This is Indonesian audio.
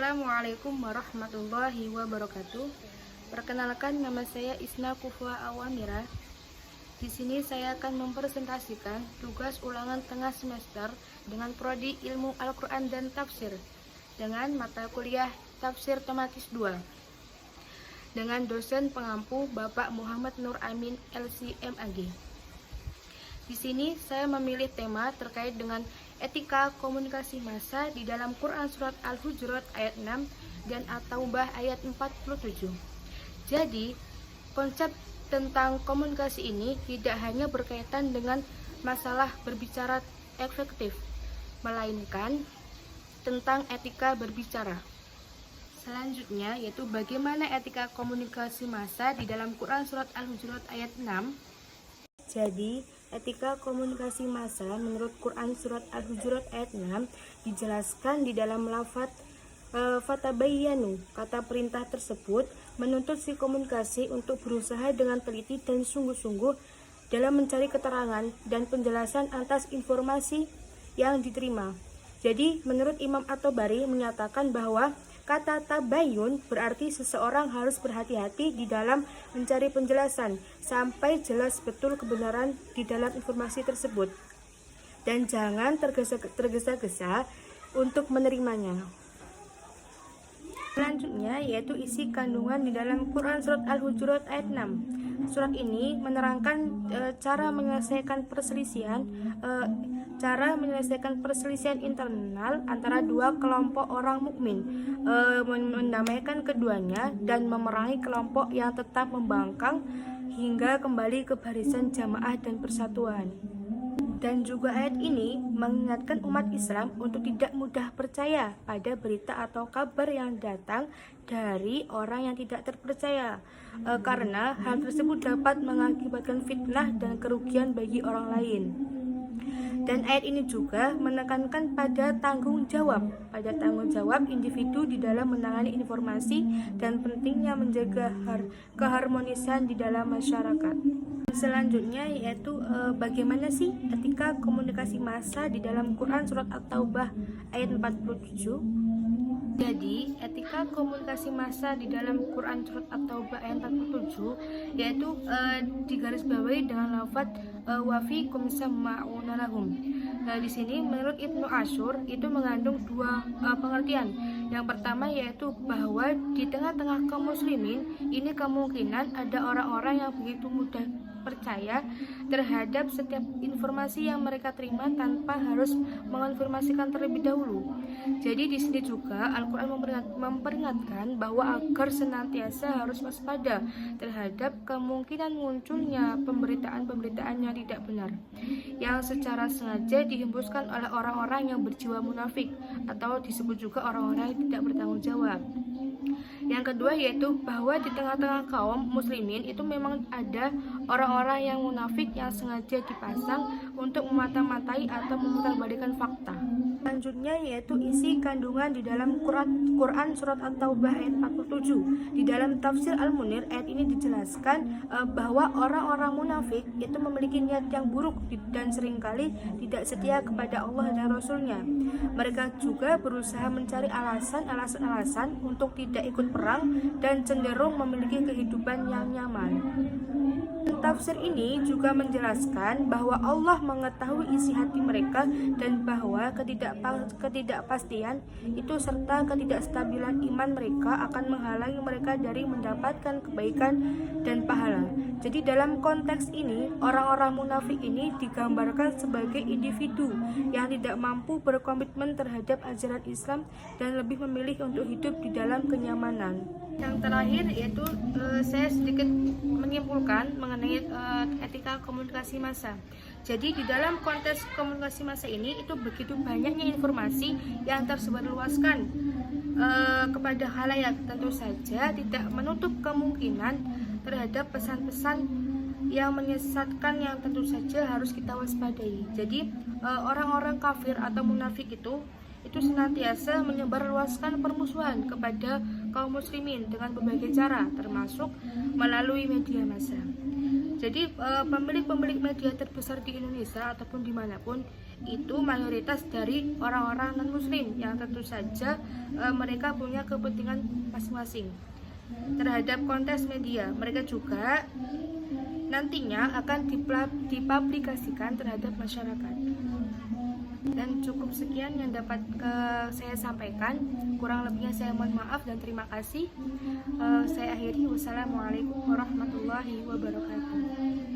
Assalamualaikum warahmatullahi wabarakatuh. Perkenalkan, nama saya Isna Kufwa Awamira. Di sini saya akan mempresentasikan tugas ulangan tengah semester dengan prodi Ilmu Al-Quran dan Tafsir dengan mata kuliah Tafsir Tematis 2 dengan dosen pengampu Bapak Muhammad Nur Amin LC.MAG. Di sini saya memilih tema terkait dengan etika komunikasi massa di dalam Quran Surat Al-Hujurat ayat 6 dan At-Taubah ayat 47. Jadi, konsep tentang komunikasi ini tidak hanya berkaitan dengan masalah berbicara efektif, melainkan tentang etika berbicara. Selanjutnya yaitu bagaimana etika komunikasi massa di dalam Quran Surat Al-Hujurat ayat 6. Jadi, etika komunikasi massa menurut Quran Surat Al-Hujurat ayat 6 dijelaskan di dalam lafaz fatabayyanu. Kata perintah tersebut menuntut si komunikasi untuk berusaha dengan teliti dan sungguh-sungguh dalam mencari keterangan dan penjelasan atas informasi yang diterima. Jadi, menurut Imam At-Tabari menyatakan bahwa kata tabayun berarti seseorang harus berhati-hati di dalam mencari penjelasan sampai jelas betul kebenaran di dalam informasi tersebut dan jangan tergesa-gesa untuk menerimanya. Selanjutnya yaitu isi kandungan di dalam Quran Surat Al-Hujurat ayat 6. Surat ini menerangkan cara menyelesaikan perselisihan internal antara dua kelompok orang mukmin, mendamaikan keduanya dan memerangi kelompok yang tetap membangkang hingga kembali ke barisan jamaah dan persatuan. Dan juga ayat ini mengingatkan umat Islam untuk tidak mudah percaya pada berita atau kabar yang datang dari orang yang tidak terpercaya, karena hal tersebut dapat mengakibatkan fitnah dan kerugian bagi orang lain. Dan ayat ini juga menekankan pada tanggung jawab individu di dalam menangani informasi dan pentingnya menjaga keharmonisan di dalam masyarakat. Selanjutnya yaitu bagaimana sih etika komunikasi massa di dalam Quran Surat At-Taubah ayat 47. Jadi, etika komunikasi massa di dalam Quran Surat At-Taubah ayat 47 yaitu digarisbawahi dengan lafaz wa fikum sama'una lahum. Di sini menurut Ibnu Asyur itu mengandung dua pengertian. Yang pertama yaitu bahwa di tengah-tengah kaum muslimin ini kemungkinan ada orang-orang yang begitu mudah percaya terhadap setiap informasi yang mereka terima tanpa harus mengonfirmasikan terlebih dahulu. Jadi di sini juga Al-Quran memperingatkan bahwa agar senantiasa harus waspada terhadap kemungkinan munculnya pemberitaan-pemberitaan yang tidak benar, yang secara sengaja dihembuskan oleh orang-orang yang berjiwa munafik atau disebut juga orang-orang yang tidak bertanggung jawab. Yang kedua yaitu bahwa di tengah-tengah kaum muslimin itu memang ada orang-orang yang munafik yang sengaja dipasang untuk memata-matai atau memutarbalikkan fakta. Selanjutnya yaitu isi kandungan di dalam Quran Surat At-Taubah ayat 47. Di dalam tafsir Al-Munir ayat ini dijelaskan bahwa orang-orang munafik itu memiliki niat yang buruk dan seringkali tidak setia kepada Allah dan Rasul-Nya. Mereka juga berusaha mencari alasan untuk tidak ikut perang dan cenderung memiliki kehidupan yang nyaman. Tafsir ini juga menjelaskan bahwa Allah mengetahui isi hati mereka dan bahwa ketidakpastian itu serta ketidakstabilan iman mereka akan menghalangi mereka dari mendapatkan kebaikan dan pahala. Jadi dalam konteks ini, orang-orang munafik ini digambarkan sebagai individu yang tidak mampu berkomitmen terhadap ajaran Islam dan lebih memilih untuk hidup di dalam kenyamanan. Yang terakhir yaitu saya sedikit menyimpulkan mengenai etika komunikasi massa. Jadi di dalam konteks komunikasi massa ini itu begitu banyaknya informasi yang tersebarluaskan kepada khalayak, tentu saja tidak menutup kemungkinan terhadap pesan-pesan yang menyesatkan yang tentu saja harus kita waspadai. Jadi orang-orang kafir atau munafik itu senantiasa menyebarluaskan permusuhan kepada kaum muslimin dengan berbagai cara, termasuk melalui media massa. Jadi pemilik-pemilik media terbesar di Indonesia ataupun dimanapun itu mayoritas dari orang-orang non-muslim yang tentu saja mereka punya kepentingan masing-masing terhadap kontes media. Mereka juga nantinya akan dipublikasikan terhadap masyarakat. Dan cukup sekian yang dapat saya sampaikan. Kurang lebihnya saya mohon maaf dan terima kasih. Saya akhiri. Wassalamualaikum warahmatullahi wabarakatuh.